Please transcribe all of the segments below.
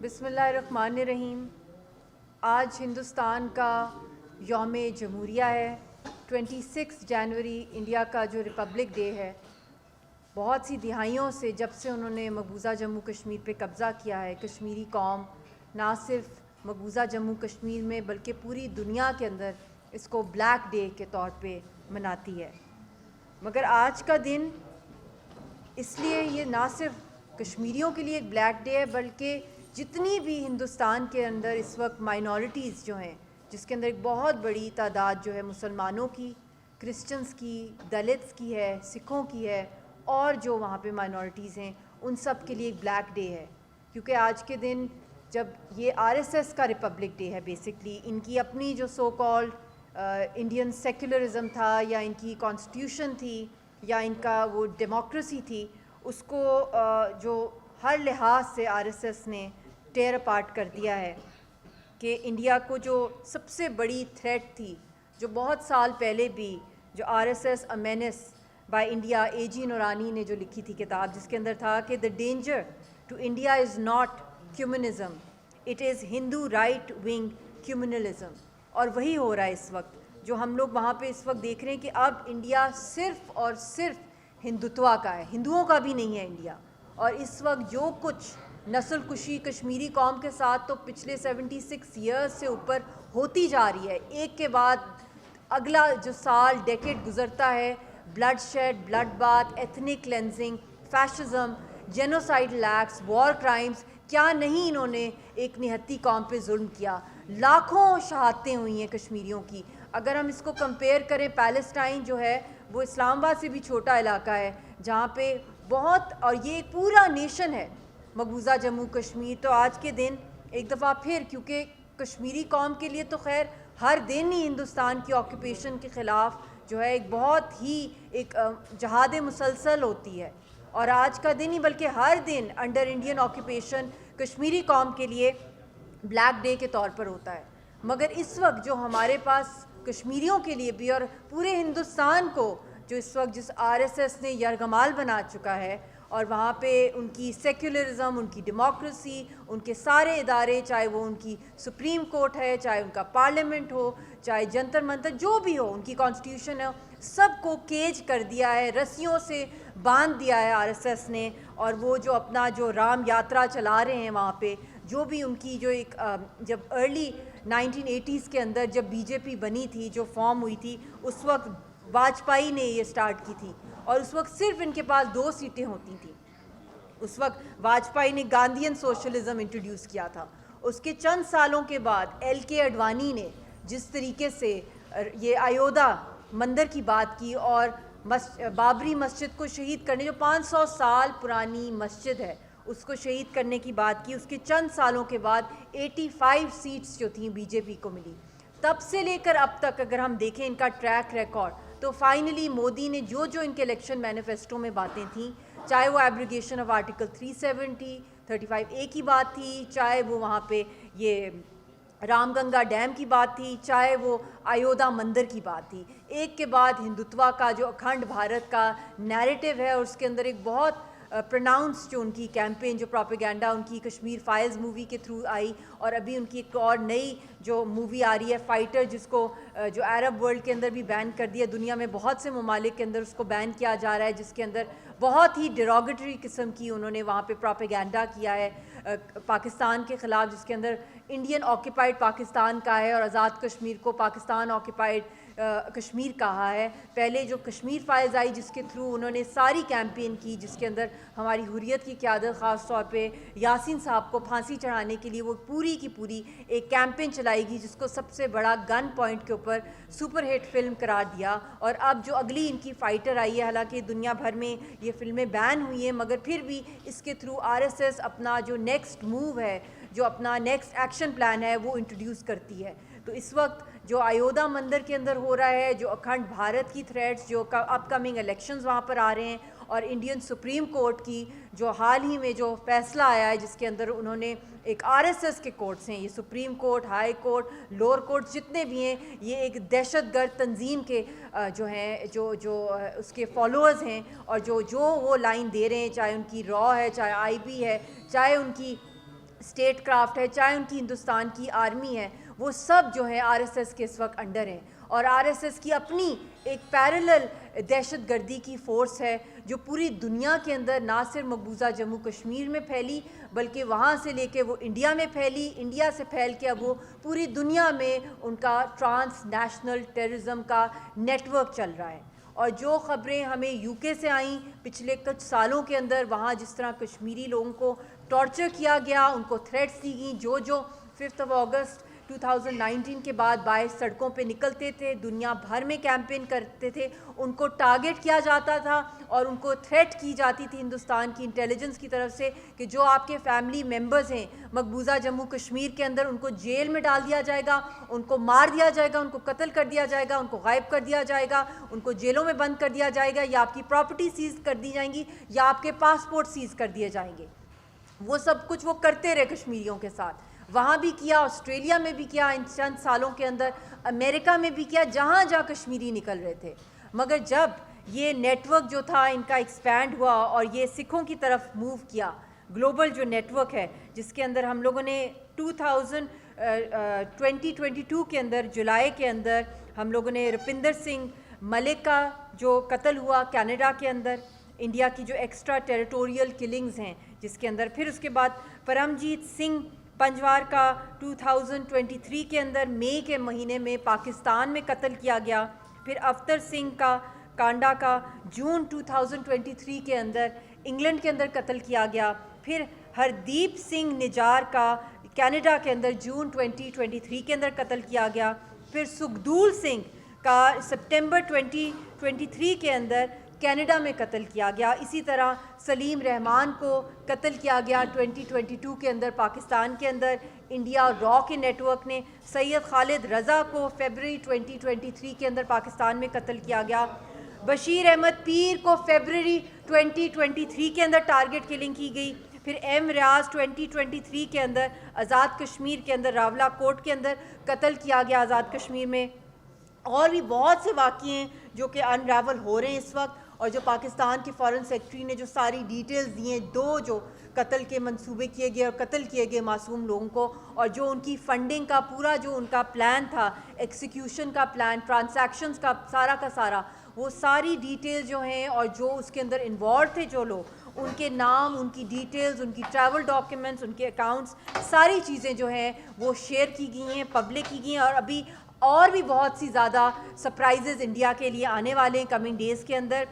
بسم اللہ الرحمن الرحیم۔ آج ہندوستان کا یوم جمہوریہ ہے۔ 26 جنوری انڈیا کا جو ریپبلک ڈے ہے، بہت سی دہائیوں سے جب سے انہوں نے مقبوضہ جموں کشمیر پہ قبضہ کیا ہے، کشمیری قوم نہ صرف مقبوضہ جموں کشمیر میں بلکہ پوری دنیا کے اندر اس کو بلیک ڈے کے طور پہ مناتی ہے۔ مگر آج کا دن اس لیے یہ نہ صرف کشمیریوں کے لیے ایک بلیک ڈے ہے، بلکہ جتنی بھی ہندوستان کے اندر اس وقت مائنورٹیز جو ہیں، جس کے اندر ایک بہت بڑی تعداد جو ہے مسلمانوں کی، کرسچنز کی، دلتس کی ہے، سکھوں کی ہے، اور جو وہاں پہ مائنورٹیز ہیں ان سب کے لیے ایک بلیک ڈے ہے۔ کیونکہ آج کے دن جب یہ RSS کا ریپبلک ڈے ہے، بیسکلی ان کی اپنی جو سو کالڈ انڈین سیکولرزم تھا، یا ان کی کانسٹیٹیوشن تھی، یا ان کا وہ ڈیموکریسی تھی، اس کو جو ہر لحاظ سے RSS نے ٹیئر اپارٹ کر دیا ہے کہ انڈیا کو جو سب سے بڑی تھریٹ تھی، جو بہت سال پہلے بھی جو RSS a means by India, AG نورانی نے جو لکھی تھی کتاب، جس کے اندر تھا کہ the danger to India is not communism, it is Hindu right wing communalism۔ اور وہی ہو رہا ہے اس وقت، جو ہم لوگ وہاں پہ اس وقت دیکھ رہے ہیں کہ اب انڈیا صرف اور صرف ہندوتوا کا ہے، ہندوؤں کا بھی نہیں ہے انڈیا۔ اور اس وقت جو کچھ نسل کشی کشمیری قوم کے ساتھ تو پچھلے 76 ایئرز سے اوپر ہوتی جا رہی ہے، ایک کے بعد اگلا جو سال ڈیکیڈ گزرتا ہے، bloodshed, bloodbath, ethnic cleansing, fascism, genocidal acts, war crimes, کیا نہیں انہوں نے ایک نہتی قوم پہ ظلم کیا۔ لاکھوں شہادتیں ہوئی ہیں کشمیریوں کی۔ اگر ہم اس کو کمپیئر کریں، پیلسٹائن جو ہے وہ اسلام آباد سے بھی چھوٹا علاقہ ہے، جہاں پہ بہت، اور یہ ایک پورا نیشن ہے مقبوضہ جموں کشمیر۔ تو آج کے دن ایک دفعہ پھر، کیونکہ کشمیری قوم کے لیے تو خیر ہر دن ہی ہندوستان کی آکوپیشن کے خلاف جو ہے ایک بہت ہی ایک جہاد مسلسل ہوتی ہے، اور آج کا دن ہی بلکہ ہر دن انڈر انڈین آکوپیشن کشمیری قوم کے لیے بلیک ڈے کے طور پر ہوتا ہے۔ مگر اس وقت جو ہمارے پاس کشمیریوں کے لیے بھی اور پورے ہندوستان کو جو اس وقت جس RSS نے یرغمال بنا چکا ہے، اور وہاں پہ ان کی سیکولرزم، ان کی ڈیموکریسی، ان کے سارے ادارے، چاہے وہ ان کی سپریم کورٹ ہے، چاہے ان کا پارلیمنٹ ہو، چاہے جنتر منتر جو بھی ہو، ان کی کانسٹیٹیوشن ہے، سب کو کیج کر دیا ہے، رسیوں سے باندھ دیا ہے RSS نے۔ اور وہ جو اپنا جو رام یاترا چلا رہے ہیں وہاں پہ، جو بھی ان کی جو ایک جب ارلی 1980s کے اندر جب BJP بنی تھی، جو فارم ہوئی تھی، اس وقت واجپئی نے یہ سٹارٹ کی تھی، اور اس وقت صرف ان کے پاس 2 سیٹیں ہوتی تھیں۔ اس وقت واجپئی نے گاندھین سوشلزم انٹروڈیوس کیا تھا۔ اس کے چند سالوں کے بعد LK اڈوانی نے جس طریقے سے یہ ایودھیا مندر کی بات کی، اور بابری مسجد کو شہید کرنے، جو 500 سال پرانی مسجد ہے، اس کو شہید کرنے کی بات کی، اس کے چند سالوں کے بعد 85 سیٹس جو تھیں BJP کو ملی۔ تب سے لے کر اب تک اگر ہم دیکھیں ان کا ٹریک ریکارڈ، تو فائنلی مودی نے جو جو ان کے الیکشن مینیفیسٹو میں باتیں تھیں، چاہے وہ ایبریگیشن آف آرٹیکل 370 35A کی بات تھی، چاہے وہ وہاں پہ یہ رام گنگا ڈیم کی بات تھی، چاہے وہ ایودھیا مندر کی بات تھی، ایک کے بعد ہندوتوا کا جو اکھنڈ بھارت کا نیریٹو ہے، اور اس کے اندر ایک بہت پروناؤنس جو ان کی کیمپین، جو پروپیگنڈا ان کی کشمیر فائلز مووی کے تھرو آئی، اور ابھی ان کی ایک اور نئی جو مووی آ رہی ہے فائٹر، جس کو جو عرب ورلڈ کے اندر بھی بین کر دیا، دنیا میں بہت سے ممالک کے اندر اس کو بین کیا جا رہا ہے، جس کے اندر بہت ہی ڈیروگیٹری قسم کی انہوں نے وہاں پہ پروپیگنڈا کیا ہے پاکستان کے خلاف، جس کے اندر انڈین آکیپائڈ پاکستان کا ہے، اور آزاد کشمیر کو پاکستان آکیپائڈ کشمیر کہا ہے۔ پہلے جو کشمیر فائلز آئی، جس کے تھرو انہوں نے ساری کیمپین کی، جس کے اندر ہماری حریت کی قیادت، خاص طور پہ یاسین صاحب کو پھانسی چڑھانے کے لیے وہ پوری کی پوری ایک کیمپین چلائی گئی، جس کو سب سے بڑا گن پوائنٹ کے اوپر سپر ہٹ فلم قرار دیا۔ اور اب جو اگلی ان کی فائٹر آئی ہے، حالانکہ دنیا بھر میں یہ فلمیں بین ہوئی ہیں، مگر پھر بھی اس کے تھرو RSS اپنا جو نیکسٹ موو ہے، جو اپنا نیکسٹ ایکشن پلان ہے، وہ انٹروڈیوس کرتی ہے۔ تو اس وقت جو ایودھیا مندر کے اندر ہو رہا ہے، جو اکھنڈ بھارت کی تھریٹس، جو اپ کمنگ الیکشنز وہاں پر آ رہے ہیں، اور انڈین سپریم کورٹ کی جو حال ہی میں جو فیصلہ آیا ہے، جس کے اندر انہوں نے ایک RSS کے کورٹس ہیں، یہ supreme court, high court, lower court جتنے بھی ہیں، یہ ایک دہشت گرد تنظیم کے جو ہیں جو اس کے فالوورز ہیں، اور جو وہ لائن دے رہے ہیں، چاہے ان کی را ہے، چاہے IB ہے، چاہے ان کی اسٹیٹ کرافٹ ہے, چاہے ان کی ہندوستان کی آرمی ہے, وہ سب جو ہے آر ایس ایس کے اس وقت انڈر ہیں. اور آر ایس ایس کی اپنی ایک پیرلل دہشت گردی کی فورس ہے جو پوری دنیا کے اندر نہ صرف مقبوضہ جموں کشمیر میں پھیلی بلکہ وہاں سے لے کے وہ انڈیا میں پھیلی, انڈیا سے پھیل کے اب وہ پوری دنیا میں ان کا ٹرانس نیشنل ٹیررزم کا نیٹ ورک چل رہا ہے. اور جو خبریں ہمیں یو کے سے آئیں پچھلے کچھ سالوں کے اندر, وہاں جس طرح کشمیری لوگوں کو ٹارچر کیا گیا, ان کو تھریٹس دی گئیں, جو 5 اگست 2019 کے بعد باہر سڑکوں پہ نکلتے تھے, دنیا بھر میں کیمپین کرتے تھے, ان کو ٹارگٹ کیا جاتا تھا اور ان کو تھریٹ کی جاتی تھی ہندوستان کی انٹیلیجنس کی طرف سے کہ جو آپ کے فیملی ممبرز ہیں مقبوضہ جموں کشمیر کے اندر, ان کو جیل میں ڈال دیا جائے گا, ان کو مار دیا جائے گا, ان کو قتل کر دیا جائے گا, ان کو غائب کر دیا جائے گا, ان کو جیلوں میں بند کر دیا جائے گا, یا آپ کی پراپرٹی سیز کر دی جائیں گی, یا آپ کے پاسپورٹ سیز کر دیے جائیں گے. وہ سب کچھ وہ کرتے رہے کشمیریوں کے ساتھ. وہاں بھی کیا, آسٹریلیا میں بھی کیا, ان چند سالوں کے اندر امریکہ میں بھی کیا, جہاں جہاں کشمیری نکل رہے تھے. مگر جب یہ نیٹ ورک جو تھا ان کا ایکسپینڈ ہوا اور یہ سکھوں کی طرف موو کیا, گلوبل جو نیٹ ورک ہے جس کے اندر ہم لوگوں نے 2022 کے اندر جولائی کے اندر ہم لوگوں نے رپندر سنگھ ملک کا جو قتل ہوا کینیڈا کے اندر, انڈیا کی جو ایکسٹرا ٹیریٹوریل کلنگز ہیں جس کے اندر, پھر اس کے بعد پرمجیت سنگھ پنجوار کا 2023 کے اندر مئی کے مہینے میں پاکستان میں قتل کیا گیا, پھر افطر سنگھ کا کانڈا کا جون 2023 کے اندر انگلینڈ کے اندر قتل کیا گیا, پھر ہردیپ سنگھ نجار کا کینیڈا کے اندر جون 2023 کے اندر قتل کیا گیا, پھر سکھدول سنگھ کا سپٹمبر 2023 کے اندر کینیڈا میں قتل کیا گیا. اسی طرح سلیم رحمان کو قتل کیا گیا 2022 کے اندر پاکستان کے اندر. انڈیا را کے نیٹ ورک نے سید خالد رضا کو فیبرری 2023 کے اندر پاکستان میں قتل کیا گیا. بشیر احمد پیر کو فیبرری 2023 کے اندر ٹارگٹ کلنگ کی گئی. پھر ایم ریاض 2023 کے اندر آزاد کشمیر کے اندر راولہ کوٹ کے اندر قتل کیا گیا آزاد کشمیر میں. اور بھی بہت سے واقعے ہیں جو کہ انریول ہو رہے ہیں اس وقت, اور جو پاکستان کے فارن سیکرٹری نے جو ساری ڈیٹیلز دی ہیں, 2 جو قتل کے منصوبے کیے گئے اور قتل کیے گئے معصوم لوگوں کو, اور جو ان کی فنڈنگ کا پورا جو ان کا پلان تھا, ایکسیکیوشن کا پلان, ٹرانزیکشنز کا سارا, وہ ساری ڈیٹیل جو ہیں اور جو اس کے اندر انوالو تھے جو لوگ, ان کے نام, ان کی ڈیٹیلز, ان کی ٹریول ڈاکیومنٹس, ان کے اکاؤنٹس, ساری چیزیں جو ہیں وہ شیئر کی گئی ہیں, پبلک کی گئی ہیں. اور ابھی اور بھی بہت سی زیادہ سرپرائزز انڈیا کے لیے آنے والے ہیں کمنگ ڈیز کے اندر.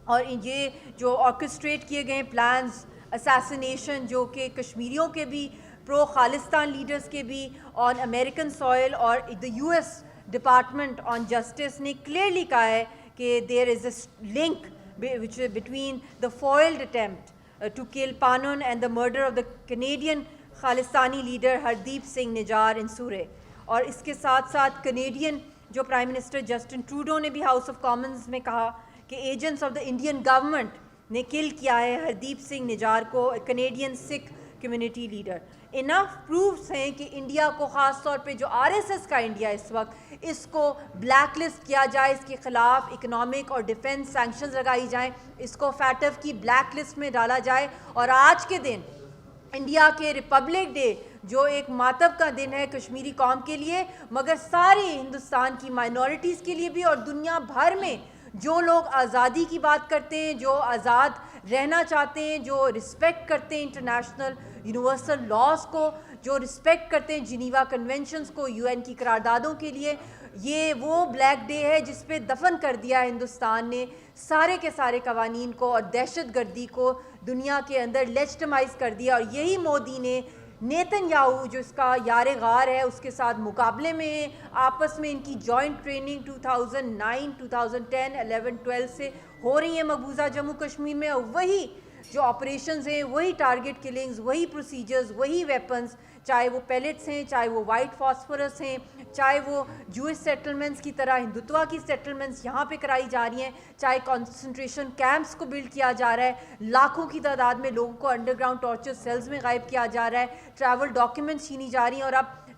اور یہ جو آرکسٹریٹ کیے گئے پلانز اسیسینیشن جو کہ کشمیریوں کے بھی, پرو خالستان لیڈرز کے بھی آن امریکن سوئل, اور the U S department on justice نے کلیئرلی کہا ہے کہ there is a link between the foiled attempt to kill Panon and the murder of the Canadian Khalistani leader Hardeep Singh Nijjar in Surrey. اور اس کے ساتھ ساتھ Canadian جو prime minister Justin Trudeau نے بھی ہاؤس آف کامنز میں کہا کہ agents of the Indian government نے کل کیا ہے ہردیپ سنگھ نجار کو, کنیڈین سکھ کمیونٹی لیڈر. انف پروفس ہیں کہ انڈیا کو, خاص طور پہ جو آر ایس ایس کا انڈیا اس وقت, اس کو بلیک لسٹ کیا جائے, اس کے خلاف اکنامک اور ڈیفنس سینکشنز لگائی جائیں, اس کو فیٹف کی بلیک لسٹ میں ڈالا جائے. اور آج کے دن انڈیا کے ریپبلک ڈے جو ایک ماتم کا دن ہے کشمیری قوم کے لیے, مگر ساری ہندوستان کی مائنورٹیز کے لیے بھی, اور دنیا بھر میں جو لوگ آزادی کی بات کرتے ہیں, جو آزاد رہنا چاہتے ہیں, جو رسپیکٹ کرتے ہیں انٹرنیشنل یونیورسل لاز کو, جو رسپیکٹ کرتے ہیں جنیوا کنونشنز کو, یو این کی قراردادوں کے لیے, یہ وہ بلیک ڈے ہے جس پہ دفن کر دیا ہے ہندوستان نے سارے کے سارے قوانین کو اور دہشت گردی کو دنیا کے اندر لیجٹمائز کر دیا. اور یہی مودی نے نیتن یاہو جو اس کا یار غار ہے اس کے ساتھ مقابلے میں ہیں, آپس میں ان کی جوائنٹ ٹریننگ 2009, 2010, 11, 12 سے ہو رہی ہیں مقبوضہ جموں کشمیر میں, اور وہی جو آپریشنز ہیں, وہی ٹارگٹ کلنگز, وہی پروسیجرز, وہی ویپنز, چاہے وہ پیلٹس ہیں, چاہے وہ وائٹ فاسفورس ہیں, چاہے وہ جوئش سیٹلمنٹس کی طرح ہندوتوا کی سیٹلمنٹس یہاں پہ کرائی جا رہی ہیں, چاہے کنسنٹریشن کیمپس کو بلڈ کیا جا رہا ہے, لاکھوں کی تعداد میں لوگوں کو انڈر گراؤنڈ ٹارچر سیلز میں غائب کیا جا رہا ہے, ٹریول ڈاکیومنٹس چھینی جا رہی ہیں. اور اب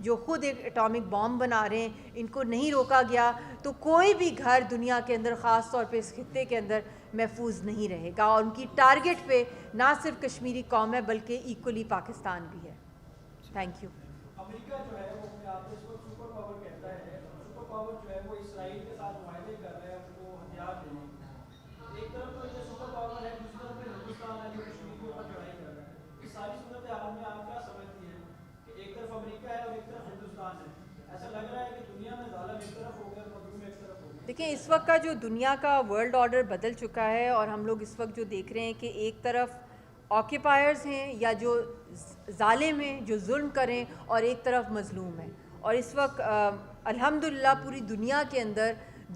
جو خود ایک اٹامک بام بنا رہے ہیں، ان کو نہیں روکا گیا تو کوئی بھی گھر دنیا کے اندر، خاص طور پہ اس خطے کے اندر، محفوظ نہیں رہے گا. اور ان کی ٹارگٹ پہ نہ صرف کشمیری قوم ہے بلکہ ایکولی پاکستان بھی ہے. Thank you. امریکہ جو ہے وہ اپنے آپ کو سپر پاور کہتا ہے. سپر پاور جو ہے وہ اسرائیل کے ساتھ معاہدے کر رہا ہے ان کو ہتھیار دینے. ایک طرف تو یہ سپر پاور ہے، دوسری طرف ہندوستان ہے جو کشمیر کے اوپر چڑھائی کر رہا ہے. اس ساری صورتحال میں آپ کیا سمجھتی ہیں کہ ایک طرف امریکہ ہے اور ایک طرف ہندوستان ہے؟ ایسا لگ رہا ہے کہ دنیا میں ظالم ایک طرف ہو گیا اور مظلوم ایک طرف ہو گیا. دیکھیں اس وقت کا جو دنیا کا ورلڈ آرڈر بدل چکا ہے، اور ہم لوگ اس وقت جو دیکھ رہے ہیں کہ ایک طرف آکیپائرز ہیں یا جو ظالم ہیں جو ظلم کریں، اور ایک طرف مظلوم ہیں. اور اس وقت الحمدللہ پوری دنیا کے اندر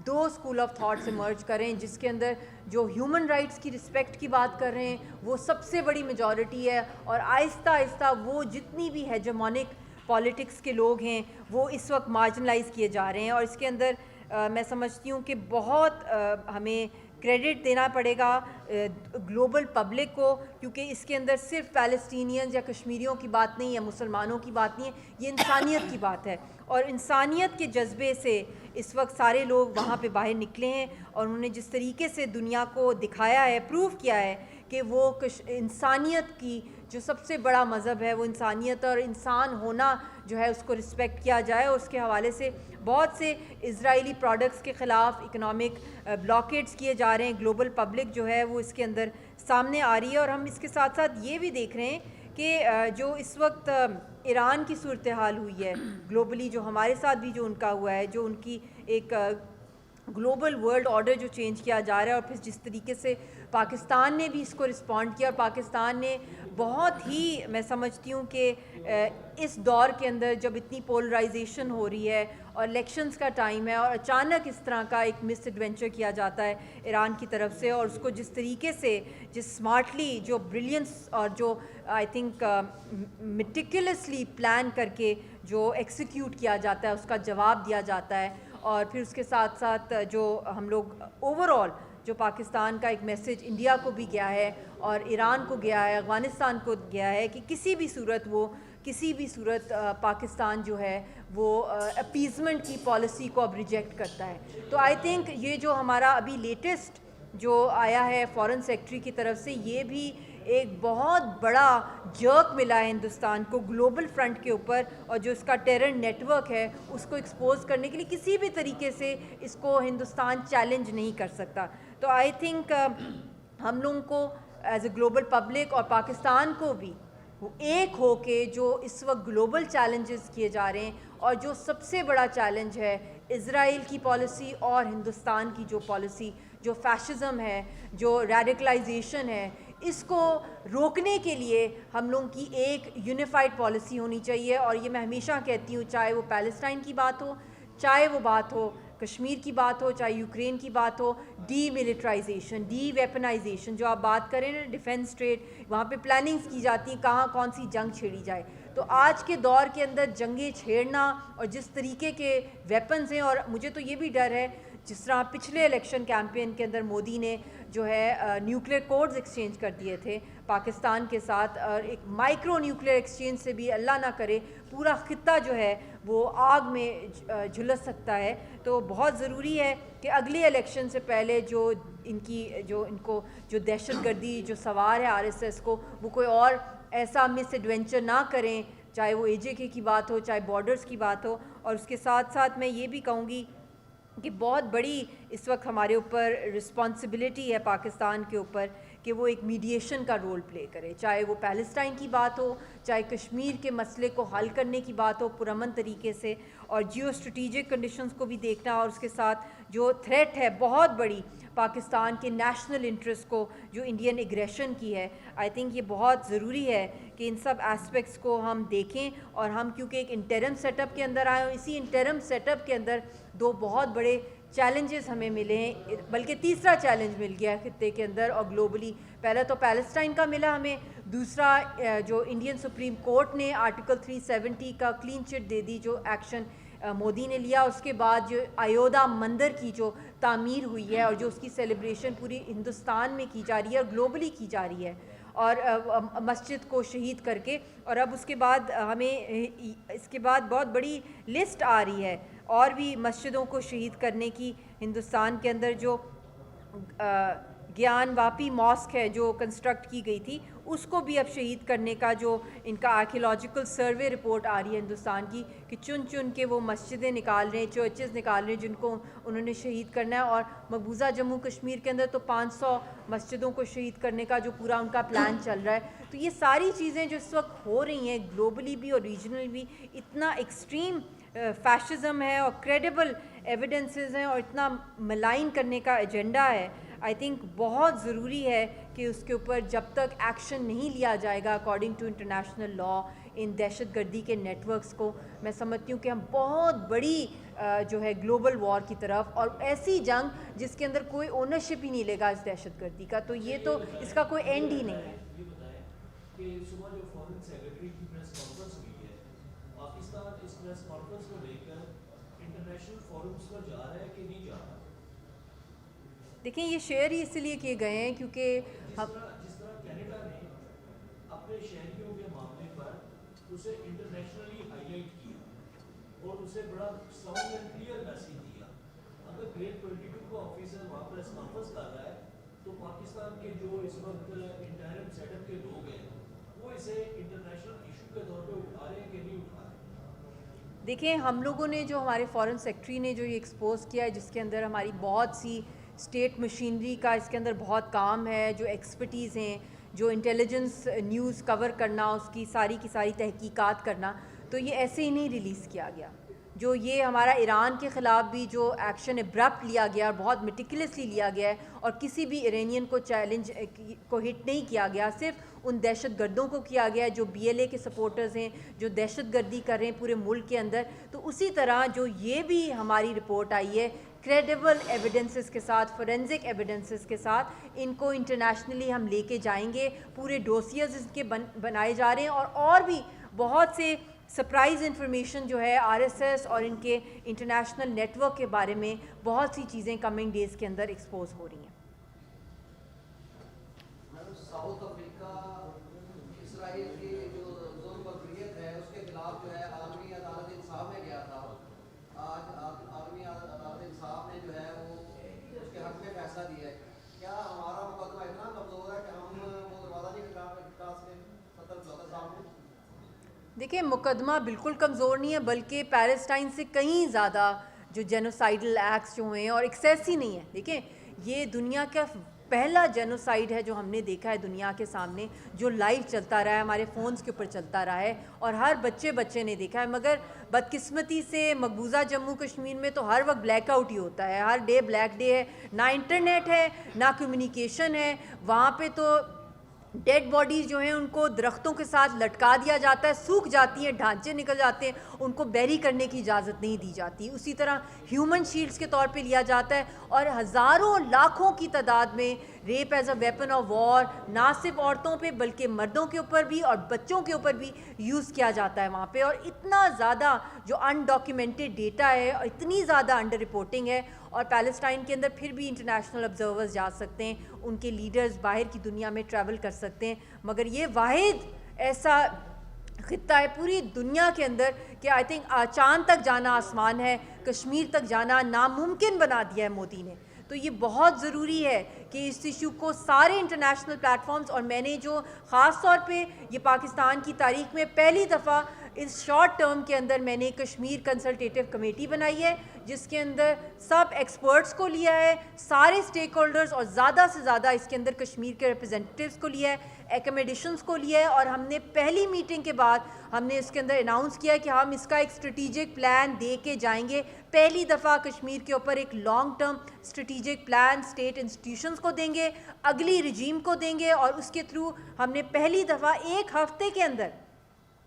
دو اسکول آف تھاٹس ایمرج کریں، جس کے اندر جو ہیومن رائٹس کی رسپیکٹ کی بات کر رہے ہیں وہ سب سے بڑی میجورٹی ہے، اور آہستہ آہستہ وہ جتنی بھی ہیجمونک پالیٹکس کے لوگ ہیں وہ اس وقت مارجنلائز کیے جا رہے ہیں. اور اس کے اندر میں سمجھتی ہوں کہ بہت ہمیں کریڈٹ دینا پڑے گا گلوبل پبلک کو، کیونکہ اس کے اندر صرف پیلسٹینینز یا کشمیریوں کی بات نہیں ہے، مسلمانوں کی بات نہیں ہے، یہ انسانیت کی بات ہے. اور انسانیت کے جذبے سے اس وقت سارے لوگ وہاں پہ باہر نکلے ہیں، اور انہوں نے جس طریقے سے دنیا کو دکھایا ہے، پروف کیا ہے کہ وہ انسانیت کی جو سب سے بڑا مذہب ہے وہ انسانیت، اور انسان ہونا جو ہے اس کو رسپیکٹ کیا جائے. اور اس کے حوالے سے بہت سے اسرائیلی پروڈکٹس کے خلاف اکنامک بلاکیٹس کیے جا رہے ہیں. گلوبل پبلک جو ہے وہ اس کے اندر سامنے آ رہی ہے. اور ہم اس کے ساتھ ساتھ یہ بھی دیکھ رہے ہیں کہ جو اس وقت ایران کی صورتحال ہوئی ہے گلوبلی، جو ہمارے ساتھ بھی جو ان کا ہوا ہے، جو ان کی ایک گلوبل ورلڈ آرڈر جو چینج کیا جا رہا ہے، اور پھر جس طریقے سے پاکستان نے بھی اس کو رسپونڈ کیا، اور پاکستان نے بہت ہی، میں سمجھتی ہوں کہ اس دور کے اندر جب اتنی پولرائزیشن ہو رہی ہے اور الیکشنز کا ٹائم ہے، اور اچانک اس طرح کا ایک مس ایڈونچر کیا جاتا ہے ایران کی طرف سے، اور اس کو جس طریقے سے جس اسمارٹلی جو بریلینس اور جو آئی تھنک میٹیکولسلی پلان کر کے جو ایکسیکیوٹ کیا جاتا ہے اس کا جواب دیا جاتا ہے. اور پھر اس کے ساتھ ساتھ جو ہم لوگ اوور آل جو پاکستان کا ایک میسیج انڈیا کو بھی گیا ہے اور ایران کو گیا ہے، افغانستان کو گیا ہے کہ کسی بھی صورت پاکستان جو ہے وہ اپیزمنٹ کی پالیسی کو اب ریجیکٹ کرتا ہے. تو آئی تھنک یہ جو ہمارا ابھی لیٹسٹ جو آیا ہے فارن سیکٹری کی طرف سے، یہ بھی ایک بہت بڑا جرک ملا ہے ہندوستان کو گلوبل فرنٹ کے اوپر، اور جو اس کا ٹیرر نیٹ ورک ہے اس کو ایکسپوز کرنے کے لیے کسی بھی طریقے سے اس کو ہندوستان چیلنج نہیں کر سکتا. تو آئی تھنک ہم لوگوں کو ایز اے گلوبل پبلک اور پاکستان کو بھی ایک ہو کے جو اس وقت گلوبل چیلنجز کیے جا رہے ہیں، اور جو سب سے بڑا چیلنج ہے اسرائیل کی پالیسی اور ہندوستان کی جو پالیسی، جو فیشزم ہے، جو ریڈیکلائزیشن ہے، اس کو روکنے کے لیے ہم لوگوں کی ایک یونیفائڈ پالیسی ہونی چاہیے. اور یہ میں ہمیشہ کہتی ہوں، چاہے وہ پیلسٹائن کی بات ہو، چاہے وہ بات ہو کشمیر کی بات ہو، چاہے یوکرین کی بات ہو، ڈی ملٹرائزیشن، ڈی ویپنائزیشن، جو آپ بات کریں نا ڈیفنس ٹریڈ، وہاں پہ پلاننگز کی جاتی ہیں کہاں کون سی جنگ چھیڑی جائے. تو آج کے دور کے اندر جنگیں چھیڑنا اور جس طریقے کے ویپنز ہیں، اور مجھے تو یہ بھی ڈر ہے جس طرح پچھلے الیکشن کیمپین کے اندر مودی نے جو ہے نیوکلیئر کوڈز ایکسچینج کر دیے تھے پاکستان کے ساتھ، اور ایک مائکرو نیوکلیئر ایکسچینج سے بھی اللہ نہ کرے پورا خطہ جو ہے وہ آگ میں جھلس سکتا ہے. تو بہت ضروری ہے کہ اگلے الیکشن سے پہلے جو ان کو جو دہشت گردی جو سوار ہے RSS کو، وہ کوئی اور ایسا مس ایڈونچر نہ کریں، چاہے وہ AJK کی بات ہو، چاہے بارڈرز کی بات ہو. اور اس کے ساتھ ساتھ میں یہ بھی کہوں گی کہ بہت بڑی اس وقت ہمارے اوپر رسپانسبلٹی ہے پاکستان کے اوپر کہ وہ ایک میڈیشن کا رول پلے کرے، چاہے وہ پیلسٹائن کی بات ہو، چاہے کشمیر کے مسئلے کو حل کرنے کی بات ہو پرامن طریقے سے، اور جیو اسٹریٹجک کنڈیشنز کو بھی دیکھنا، اور اس کے ساتھ جو تھریٹ ہے بہت بڑی پاکستان کے نیشنل انٹرسٹ کو جو انڈین ایگریشن کی ہے. آئی تھنک یہ بہت ضروری ہے کہ ان سب اسپیکٹس کو ہم دیکھیں. اور ہم کیونکہ ایک انٹرم سیٹ اپ کے اندر آئے ہیں، اسی انٹرم سیٹ اپ کے اندر دو بہت بڑے چیلنجز ہمیں ملے ہیں، بلکہ تیسرا چیلنج مل گیا ہے خطے کے اندر اور گلوبلی. پہلا تو پیلسٹائن کا ملا ہمیں، دوسرا جو انڈین سپریم کورٹ نے آرٹیکل 370 کا کلین چٹ دے دی جو ایکشن مودی نے لیا، اس کے بعد جو ایودھیا مندر کی جو تعمیر ہوئی ہے اور جو اس کی سیلیبریشن پوری ہندوستان میں کی جا رہی ہے اور گلوبلی کی جا رہی ہے. اور مسجد کو شہید کر کے. اور اب اس کے بعد ہمیں اس کے بعد بہت بڑی لسٹ آ رہی ہے اور بھی مسجدوں کو شہید کرنے کی ہندوستان کے اندر. جو گیان واپی ماسک ہے جو کنسٹرکٹ کی گئی تھی, اس کو بھی اب شہید کرنے کا جو ان کا آرکیولوجیکل سروے رپورٹ آ رہی ہے ہندوستان کی, کہ چن چن کے وہ مسجدیں نکال رہے ہیں, چرچز نکال رہے ہیں جن کو انہوں نے شہید کرنا ہے. اور مقبوضہ جموں کشمیر کے اندر تو 500 مسجدوں کو شہید کرنے کا جو پورا ان کا پلان چل رہا ہے. تو یہ ساری چیزیں جو اس وقت ہو رہی ہیں گلوبلی بھی اور ریجنل بھی, اتنا ایکسٹریم فیشزم ہے اور کریڈیبل ایویڈنسز ہیں اور اتنا ملائن کرنے کا ایجنڈا ہے. آئی تھنک بہت ضروری ہے کہ اس کے اوپر جب تک ایکشن نہیں لیا جائے گا اکارڈنگ ٹو انٹرنیشنل لا ان دہشت گردی کے نیٹ ورکس کو, میں سمجھتی ہوں کہ ہم بہت بڑی جو ہے گلوبل وار کی طرف, اور ایسی جنگ جس کے اندر کوئی اونرشپ ہی نہیں لے گا اس دہشت گردی کا, تو یہ تو اس کا کوئی اینڈ ہی نہیں ہے. یہ بتائیں کہ صبح جو فارن سیکرٹری کی پریس کانفرنس ہوئی ہے, پاکستان اس پریس کانفرنس کو لے کر انٹرنیشنل فورمز پر جا رہا ہے کہ نہیں جا رہا؟ دیکھیں یہ شیئر ہی اس لیے کیے گئے ہیں کیونکہ جس طرح کینیڈا نے اپنے شہریوں کے معاملے پر اسے انٹرنیشنلی ہائی لائٹ کیا اور اسے بڑا ساؤنڈ اینڈ کلیئر میسیج دیا. اگر گریڈ 22 کا آفیسر وہاں پریس کانفرنس کر رہا ہے تو پاکستان کے جو اس وقت انٹرم سیٹ اپ کے لوگ ہیں وہ اسے انٹرنیشنل ایشو کے طور پہ اٹھا رہے ہیں کہ نہیں اٹھا رہے؟ دیکھیں ہم لوگوں نے جو ہمارے فارن سیکٹری نے جو یہ ایکسپوز کیا ہے, جس کے اندر ہماری بہت سی اسٹیٹ مشینری کا اس کے اندر بہت کام ہے, جو ایکسپرٹیز ہیں, جو انٹیلیجنس نیوز کور کرنا, اس کی ساری تحقیقات کرنا, تو یہ ایسے ہی نہیں ریلیز کیا گیا. جو یہ ہمارا ایران کے خلاف بھی جو ایکشن ابرپٹ لیا گیا اور بہت میٹیکولسلی لیا گیا ہے اور کسی بھی ایرانین کو چیلنج کو ہٹ نہیں کیا گیا, صرف ان دہشت گردوں کو کیا گیا جو بی ایل اے کے سپورٹرز ہیں, جو دہشت گردی کر رہے ہیں پورے ملک کے اندر. تو اسی طرح جو یہ بھی ہماری رپورٹ آئی ہے کریڈیبل ایویڈنسز کے ساتھ, فورینزک ایویڈنسز کے ساتھ, ان کو انٹرنیشنلی ہم لے کے جائیں گے. پورے ڈوسیئرز اس کے بنائے جا رہے ہیں اور بھی بہت سے سرپرائز انفارمیشن جو ہے آر ایس ایس اور ان کے انٹرنیشنل نیٹ ورک کے بارے میں بہت سی چیزیں کمنگ ڈیز کے اندر ایکسپوز ہو رہی ہیں. ساؤتھ افریقہ اسرائیل کی جو ظلم بربریت ہے اس کے خلاف جو ہے عالمی عدالت انصاف میں گیا تھا. آج عالمی عدالت انصاف نے جو ہے وہ اس کے حق میں فیصلہ دیا ہے. کیا ہمارا مقدمہ اتنا کمزور ہے کہ ہم وہ دروازہ نہیں کھٹا سکتے 70-74 سال میں؟ دیکھیں مقدمہ بالکل کمزور نہیں ہے, بلکہ پیلسٹائن سے کہیں زیادہ جو جینوسائیڈل ایکٹس جو ہیں اور ایکسیس ہی نہیں ہے. دیکھیں یہ دنیا کا پہلا جینوسائیڈ ہے جو ہم نے دیکھا ہے دنیا کے سامنے, جو لائیو چلتا رہا ہے, ہمارے فونز کے اوپر چلتا رہا ہے اور ہر بچے نے دیکھا ہے. مگر بدقسمتی سے مقبوضہ جموں کشمیر میں تو ہر وقت بلیک آؤٹ ہی ہوتا ہے, ہر ڈے بلیک ڈے ہے, نہ انٹرنیٹ ہے نہ کمیونیکیشن ہے. وہاں پہ تو ڈیڈ باڈیز جو ہیں ان کو درختوں کے ساتھ لٹکا دیا جاتا ہے, سوکھ جاتی ہیں, ڈھانچے نکل جاتے ہیں, ان کو بیری کرنے کی اجازت نہیں دی جاتی. اسی طرح ہیومن شیلڈز کے طور پہ لیا جاتا ہے اور ہزاروں لاکھوں کی تعداد میں rape as a weapon of war نہ صرف عورتوں پہ بلکہ مردوں کے اوپر بھی اور بچوں کے اوپر بھی یوز کیا جاتا ہے وہاں پہ. اور اتنا زیادہ جو انڈاکیومنٹڈ ڈیٹا ہے اور اتنی زیادہ انڈر رپورٹنگ ہے, اور پیلسٹائن کے اندر پھر بھی انٹرنیشنل آبزرورز جا سکتے ہیں, ان کے لیڈرز باہر کی دنیا میں ٹریول کر سکتے ہیں. مگر یہ واحد ایسا خطہ ہے پوری دنیا کے اندر کہ آئی تھنک چاند تک جانا آسمان ہے, کشمیر تک جانا ناممکن بنا دیا ہے مودی نے. تو یہ بہت ضروری ہے کہ اس ایشو کو سارے انٹرنیشنل پلیٹ فارمز, اور میں نے جو خاص طور پہ یہ پاکستان کی تاریخ میں پہلی دفعہ اس شارٹ ٹرم کے اندر میں نے کشمیر کنسلٹیٹیو کمیٹی بنائی ہے جس کے اندر سب ایکسپرٹس کو لیا ہے, سارے سٹیک ہولڈرز, اور زیادہ سے زیادہ اس کے اندر کشمیر کے ریپرزنٹیوز کو لیا ہے, ایکومیڈیشنز کو لیا ہے. اور ہم نے پہلی میٹنگ کے بعد ہم نے اس کے اندر اناؤنس کیا ہے کہ ہم اس کا ایک اسٹریٹجک پلان دے کے جائیں گے. پہلی دفعہ کشمیر کے اوپر ایک long term strategic plan state institutions کو دیں گے, اگلی رجیم کو دیں گے, اور اس کے تھرو ہم نے پہلی دفعہ ایک ہفتے کے اندر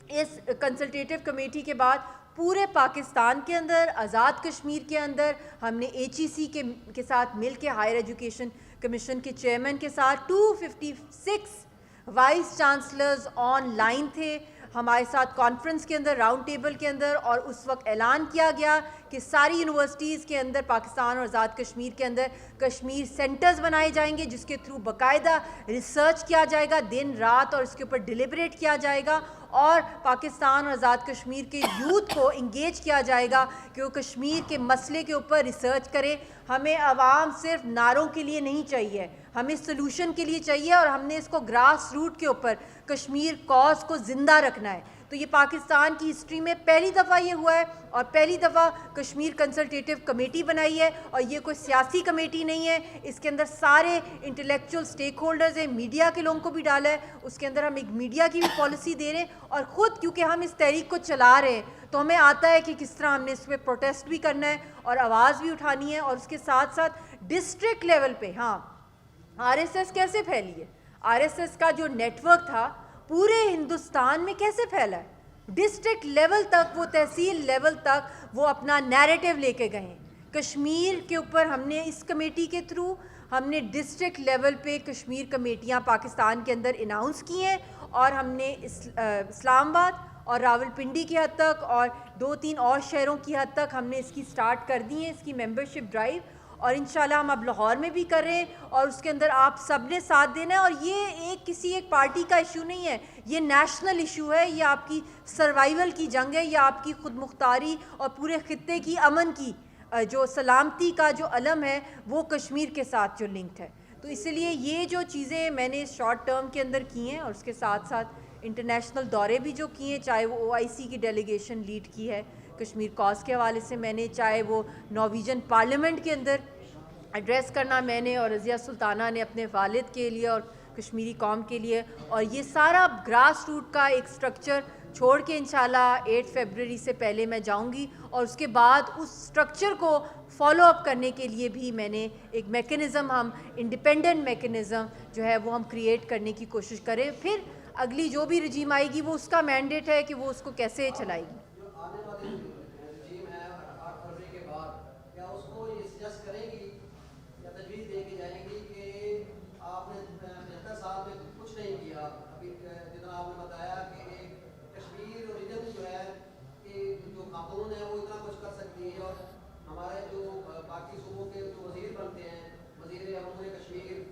اس کنسلٹیٹیو کمیٹی کے بعد پورے پاکستان کے اندر, آزاد کشمیر کے اندر ہم نے ایچ ای سی کے ساتھ مل کے, ہائر ایجوکیشن کمیشن کے چیئرمین کے ساتھ 256 وائس چانسلرز آن لائن تھے, ہمارے ساتھ کانفرنس کے اندر، راؤنڈ ٹیبل کے اندر، اور اس وقت اعلان کیا گیا کہ ساری یونیورسٹیز کے اندر پاکستان اور آزاد کشمیر کے اندر کشمیر سینٹرز بنائے جائیں گے، جس کے تھرو باقاعدہ ریسرچ کیا جائے گا دن رات، اور اس کے اوپر ڈیلیبریٹ کیا جائے گا، اور پاکستان اور آزاد کشمیر کے یوتھ کو انگیج کیا جائے گا کہ وہ کشمیر کے مسئلے کے اوپر ریسرچ کرے. ہمیں عوام صرف نعروں کے لیے نہیں چاہیے، ہمیں سلوشن کے لیے چاہیے، اور ہم نے اس کو گراس روٹ کے اوپر کشمیر کاز کو زندہ رکھنا ہے. تو یہ پاکستان کی ہسٹری میں پہلی دفعہ یہ ہوا ہے، اور پہلی دفعہ کشمیر کنسلٹیٹیو کمیٹی بنائی ہے، اور یہ کوئی سیاسی کمیٹی نہیں ہے. اس کے اندر سارے انٹلیکچوئل سٹیک ہولڈرز ہیں، میڈیا کے لوگوں کو بھی ڈالا ہے. اس کے اندر ہم ایک میڈیا کی بھی پالیسی دے رہے ہیں، اور خود کیونکہ ہم اس تحریک کو چلا رہے ہیں تو ہمیں آتا ہے کہ کس طرح ہم نے اس پہ پروٹیسٹ بھی کرنا ہے اور آواز بھی اٹھانی ہے. اور اس کے ساتھ ساتھ ڈسٹرکٹ لیول پہ، ہاں، آر ایس ایس کیسے پھیلی ہے؟ آر ایس ایس کا جو نیٹ ورک تھا پورے ہندوستان میں کیسے پھیلا ہے؟ ڈسٹرکٹ لیول تک، وہ تحصیل لیول تک وہ اپنا نیریٹو لے کے گئے ہیں. کشمیر کے اوپر ہم نے اس کمیٹی کے تھرو ہم نے ڈسٹرکٹ لیول پہ کشمیر کمیٹیاں پاکستان کے اندر اناؤنس کی ہیں، اور ہم نے اسلام آباد اور راول پنڈی کی حد تک اور 2-3 اور شہروں کی حد تک ہم نے اس کی سٹارٹ کر دی ہیں، اس کی ممبرشپ ڈرائیو. اور انشاءاللہ ہم اب لاہور میں بھی کر رہے ہیں، اور اس کے اندر آپ سب نے ساتھ دینا ہے. اور یہ کسی ایک پارٹی کا ایشو نہیں ہے، یہ نیشنل ایشو ہے. یہ آپ کی سروائیول کی جنگ ہے، یہ آپ کی خود مختاری اور پورے خطے کی امن کی جو سلامتی کا جو علم ہے وہ کشمیر کے ساتھ جو لنکڈ ہے. تو اس لیے یہ جو چیزیں میں نے شارٹ ٹرم کے اندر کی ہیں، اور اس کے ساتھ ساتھ انٹرنیشنل دورے بھی جو کیے ہیں، چاہے وہ OIC کی ڈیلیگیشن لیڈ کی ہے کشمیر کاز کے حوالے سے میں نے، چاہے وہ نارویجن پارلیمنٹ کے اندر ایڈریس کرنا میں نے، اور رضیہ سلطانہ نے اپنے والد کے لیے اور کشمیری قوم کے لیے. اور یہ سارا گراس روٹ کا ایک سٹرکچر چھوڑ کے انشاءاللہ 8 فیبروری سے پہلے میں جاؤں گی، اور اس کے بعد اس سٹرکچر کو فالو اپ کرنے کے لیے بھی میں نے ایک میکنزم، ہم انڈیپینڈنٹ میکنزم جو ہے وہ ہم کریٹ کرنے کی کوشش کریں. پھر اگلی جو بھی رجیم آئے گی وہ اس کا مینڈیٹ ہے کہ وہ اس کو کیسے چلائے گی. جو آنے والی رجیم ہے 8 فروری کے بعد، کیا اس کو یہ سجیسٹ کریں گی یا تجویز دے کے جائیں گی کہ آپ نے 75 سال میں کچھ نہیں کیا؟ ابھی جتنا آپ نے بتایا کہ ایک کشمیر ریجن جو ہے کہ جو خاتون ہے وہ اتنا کچھ کر سکتی ہے، اور ہمارے جو باقی صوبوں کے جو وزیر بنتے ہیں، وزیر امور کشمیر،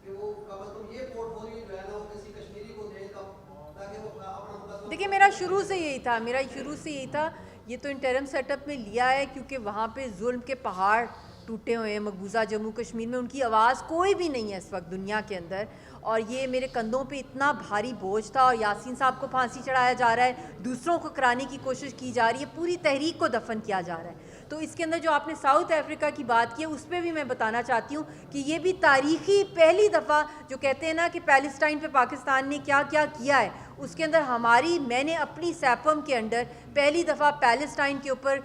کہ وہ کم از کم یہ پورٹ فولیو جو ہے نا وہ کسی کشمیری کو دیں تاکہ وہ اپنا مقدمہ. دیکھیں میرا شروع سے یہی تھا. یہ تو انٹرم سیٹ اپ میں لیا ہے کیونکہ وہاں پہ ظلم کے پہاڑ ٹوٹے ہوئے ہیں مقبوضہ جموں کشمیر میں. ان کی آواز کوئی بھی نہیں ہے اس وقت دنیا کے اندر، اور یہ میرے کندھوں پہ اتنا بھاری بوجھ تھا. اور یاسین صاحب کو پھانسی چڑھایا جا رہا ہے، دوسروں کو کرانے کی کوشش کی جا رہی ہے، پوری تحریک کو دفن کیا جا رہا ہے. تو اس کے اندر جو آپ نے ساؤتھ افریقہ کی بات کی ہے اس پہ بھی میں بتانا چاہتی ہوں کہ یہ بھی تاریخی پہلی دفعہ جو کہتے ہیں نا کہ پیلسٹائن پہ پاکستان نے کیا کیا ہے، اس کے اندر میں نے اپنی سیپم کے انڈر پہلی دفعہ پیلسٹائن کے اوپر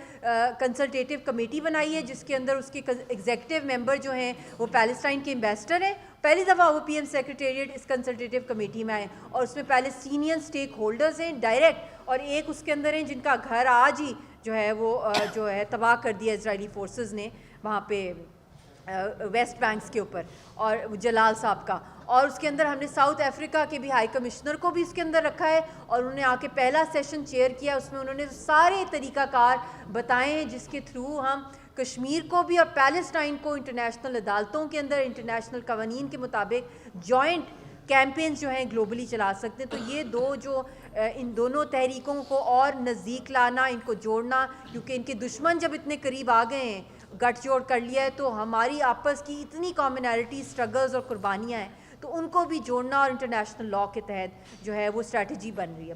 کنسلٹیٹیو کمیٹی بنائی ہے، جس کے اندر اس کے ایگزیکٹو ممبر جو ہیں وہ پیلسٹائن کے ایمبیسڈر ہیں. پہلی دفعہ وہ PM سیکریٹریٹ اس کنسلٹیٹیو کمیٹی میں آئے، اور اس میں پیلسٹینین سٹیک ہولڈرز ہیں ڈائریکٹ، اور ایک اس کے اندر ہیں جن کا گھر آج ہی جو ہے وہ جو ہے تباہ کر دیا اسرائیلی فورسز نے وہاں پہ ویسٹ بینکس کے اوپر، اور جلال صاحب کا. اور اس کے اندر ہم نے ساؤتھ افریقہ کے بھی ہائی کمشنر کو بھی اس کے اندر رکھا ہے، اور انہوں نے آ کے پہلا سیشن چیئر کیا. اس میں انہوں نے سارے طریقہ کار بتائے ہیں جس کے تھرو ہم کشمیر کو بھی اور پیلسٹائن کو انٹرنیشنل عدالتوں کے اندر انٹرنیشنل قوانین کے مطابق جوائنٹ کیمپینز جو ہیں گلوبلی چلا سکتے ہیں. تو یہ ان دونوں تحریکوں کو اور نزدیک لانا، ان کو جوڑنا، کیونکہ ان کے دشمن جب اتنے قریب آ گئے ہیں، گٹھ جوڑ کر لیا ہے، تو ہماری آپس کی اتنی کامنالٹی، سٹرگلز اور قربانیاں ہیں، تو ان کو بھی جوڑنا اور انٹرنیشنل لاء کے تحت جو ہے وہ اسٹریٹجی بن رہی ہے.